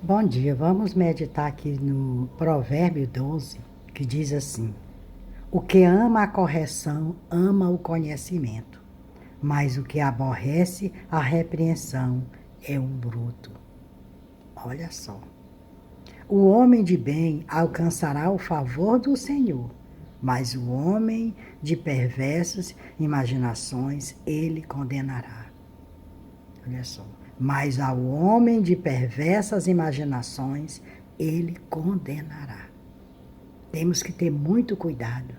Bom dia, vamos meditar aqui no Provérbio 12, que diz assim: O que ama a correção, ama o conhecimento, mas o que aborrece a repreensão é um bruto. Olha só. O homem de bem alcançará o favor do Senhor, mas o homem de perversas imaginações ele condenará. Olha só. Mas ao homem de perversas imaginações, ele condenará. Temos que ter muito cuidado.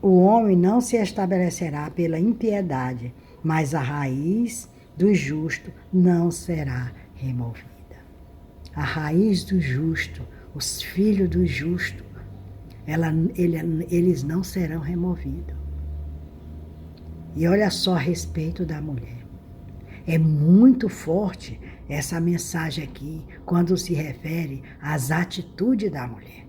O homem não se estabelecerá pela impiedade, mas a raiz do justo não será removida. A raiz do justo, os filhos do justo, eles não serão removidos. E olha só a respeito da mulher. É muito forte essa mensagem aqui quando se refere às atitudes da mulher.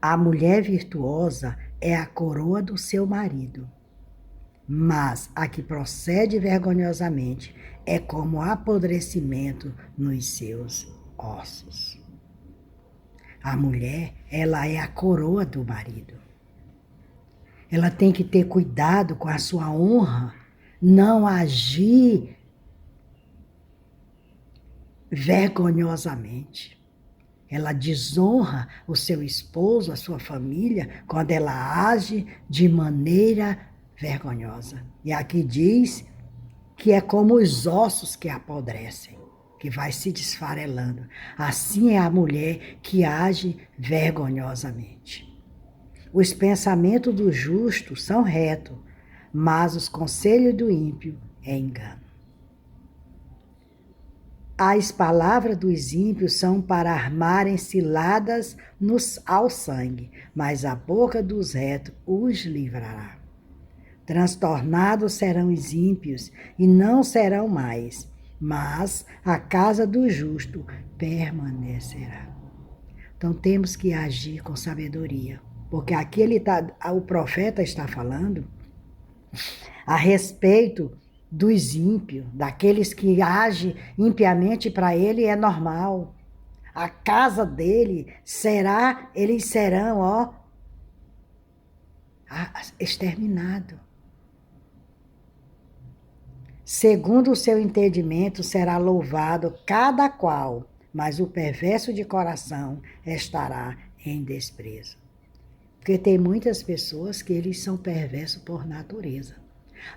A mulher virtuosa é a coroa do seu marido, mas a que procede vergonhosamente é como apodrecimento nos seus ossos. A mulher, ela é a coroa do marido. Ela tem que ter cuidado com a sua honra, não agir vergonhosamente. Ela desonra o seu esposo, a sua família, quando ela age de maneira vergonhosa. E aqui diz que é como os ossos que apodrecem, que vai se desfarelando. Assim é a mulher que age vergonhosamente. Os pensamentos do justo são retos, mas os conselhos do ímpio é engano. As palavras dos ímpios são para armarem ciladas ao sangue, mas a boca dos retos os livrará. Transtornados serão os ímpios e não serão mais, mas a casa do justo permanecerá. Então temos que agir com sabedoria, porque aqui o profeta está falando a respeito dos ímpios, daqueles que agem impiamente, para ele é normal. A casa dele eles serão, exterminados. Segundo o seu entendimento será louvado cada qual, mas o perverso de coração estará em desprezo. Porque tem muitas pessoas que eles são perversos por natureza.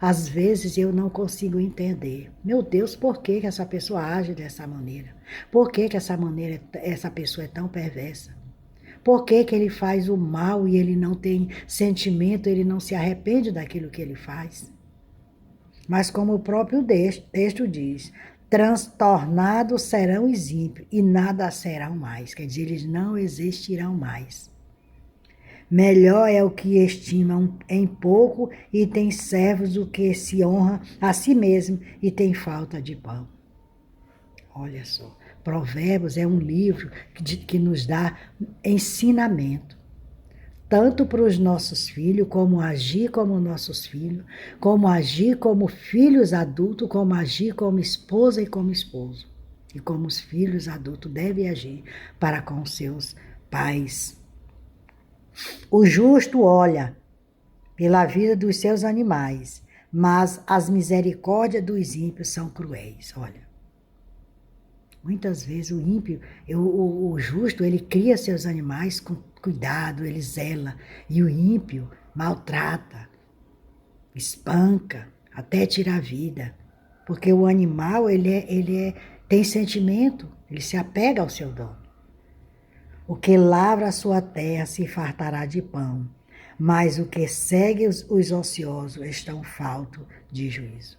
Às vezes eu não consigo entender. Meu Deus, por que essa pessoa age dessa maneira? Por que essa pessoa é tão perversa? Por que ele faz o mal e ele não tem sentimento, ele não se arrepende daquilo que ele faz? Mas como o próprio texto diz, transtornados serão os ímpios e nada serão mais. Quer dizer, eles não existirão mais. Melhor é o que estima em pouco e tem servos do que se honra a si mesmo e tem falta de pão. Olha só, Provérbios é um livro que nos dá ensinamento, tanto para os nossos filhos, como agir como nossos filhos, como agir como filhos adultos, como agir como esposa e como esposo. E como os filhos adultos devem agir para com seus pais. O justo olha pela vida dos seus animais, mas as misericórdias dos ímpios são cruéis. Olha, muitas vezes o ímpio, o justo, ele cria seus animais com cuidado, ele zela, e o ímpio maltrata, espanca, até tira a vida, porque o animal, tem sentimento, ele se apega ao seu dono. O que lavra a sua terra se fartará de pão, mas o que segue os ociosos estão faltos de juízo.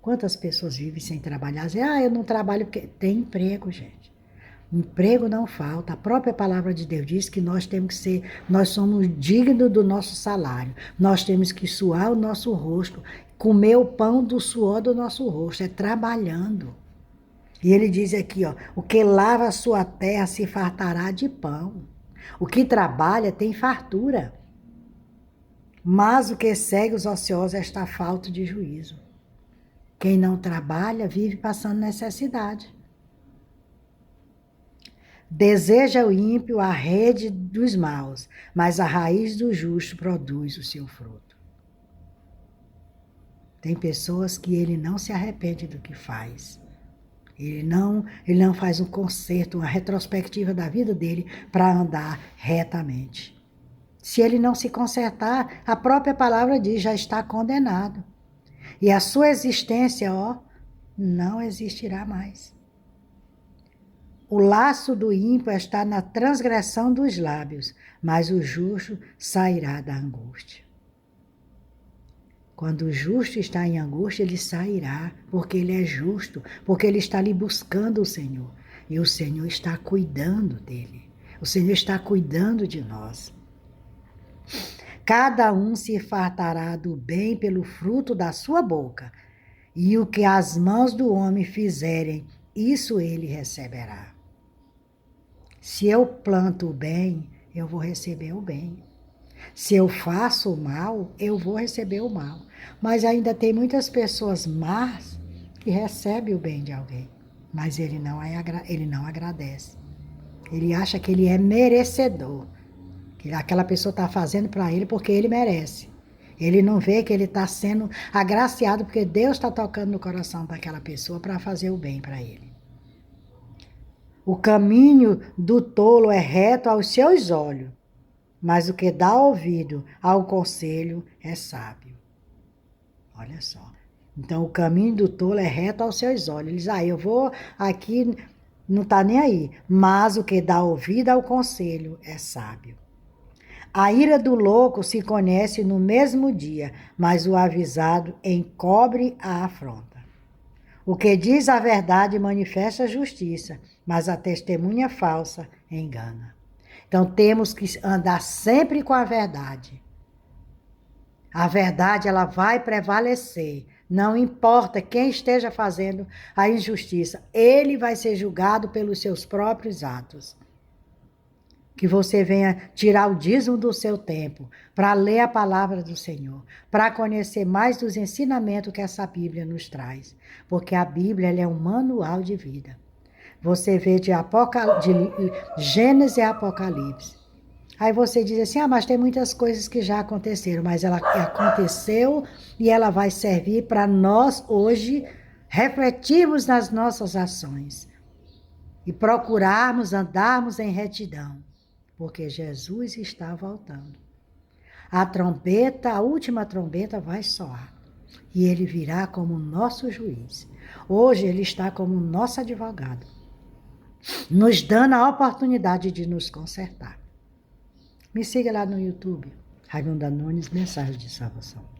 Quantas pessoas vivem sem trabalhar? Dizem, eu não trabalho porque tem emprego, gente. Emprego não falta. A própria palavra de Deus diz que nós somos dignos do nosso salário. Nós temos que suar o nosso rosto, comer o pão do suor do nosso rosto, é trabalhando. E ele diz aqui, o que lava a sua terra se fartará de pão. O que trabalha tem fartura. Mas o que segue os ociosos está falto de juízo. Quem não trabalha vive passando necessidade. Deseja o ímpio a rede dos maus, mas a raiz do justo produz o seu fruto. Tem pessoas que ele não se arrepende do que faz. Ele não faz um conserto, uma retrospectiva da vida dele para andar retamente. Se ele não se consertar, a própria palavra diz, já está condenado. E a sua existência, não existirá mais. O laço do ímpio está na transgressão dos lábios, mas o justo sairá da angústia. Quando o justo está em angústia, ele sairá, porque ele é justo, porque ele está ali buscando o Senhor. E o Senhor está cuidando dele. O Senhor está cuidando de nós. Cada um se fartará do bem pelo fruto da sua boca, e o que as mãos do homem fizerem, isso ele receberá. Se eu planto o bem, eu vou receber o bem. Se eu faço o mal, eu vou receber o mal. Mas ainda tem muitas pessoas más que recebem o bem de alguém, mas ele não agradece. Ele acha que ele é merecedor, que aquela pessoa está fazendo para ele porque ele merece. Ele não vê que ele está sendo agraciado porque Deus está tocando no coração daquela pessoa para fazer o bem para ele. O caminho do tolo é reto aos seus olhos, mas o que dá ouvido ao conselho é sábio. Olha só. Então, o caminho do tolo é reto aos seus olhos. Ele diz, eu vou aqui, não está nem aí. Mas o que dá ouvido ao conselho é sábio. A ira do louco se conhece no mesmo dia, mas o avisado encobre a afronta. O que diz a verdade manifesta a justiça, mas a testemunha falsa engana. Então, temos que andar sempre com a verdade. A verdade, ela vai prevalecer. Não importa quem esteja fazendo a injustiça, ele vai ser julgado pelos seus próprios atos. Que você venha tirar o dízimo do seu tempo para ler a palavra do Senhor, para conhecer mais dos ensinamentos que essa Bíblia nos traz. Porque a Bíblia ela é um manual de vida. Você vê de Gênesis e Apocalipse. Aí você diz assim, mas tem muitas coisas que já aconteceram, mas ela aconteceu e ela vai servir para nós hoje refletirmos nas nossas ações e procurarmos andarmos em retidão, porque Jesus está voltando. A última trombeta vai soar e ele virá como nosso juiz. Hoje ele está como nosso advogado, nos dando a oportunidade de nos consertar. Me siga lá no YouTube, Raimunda Nunes, Mensagem de Salvação.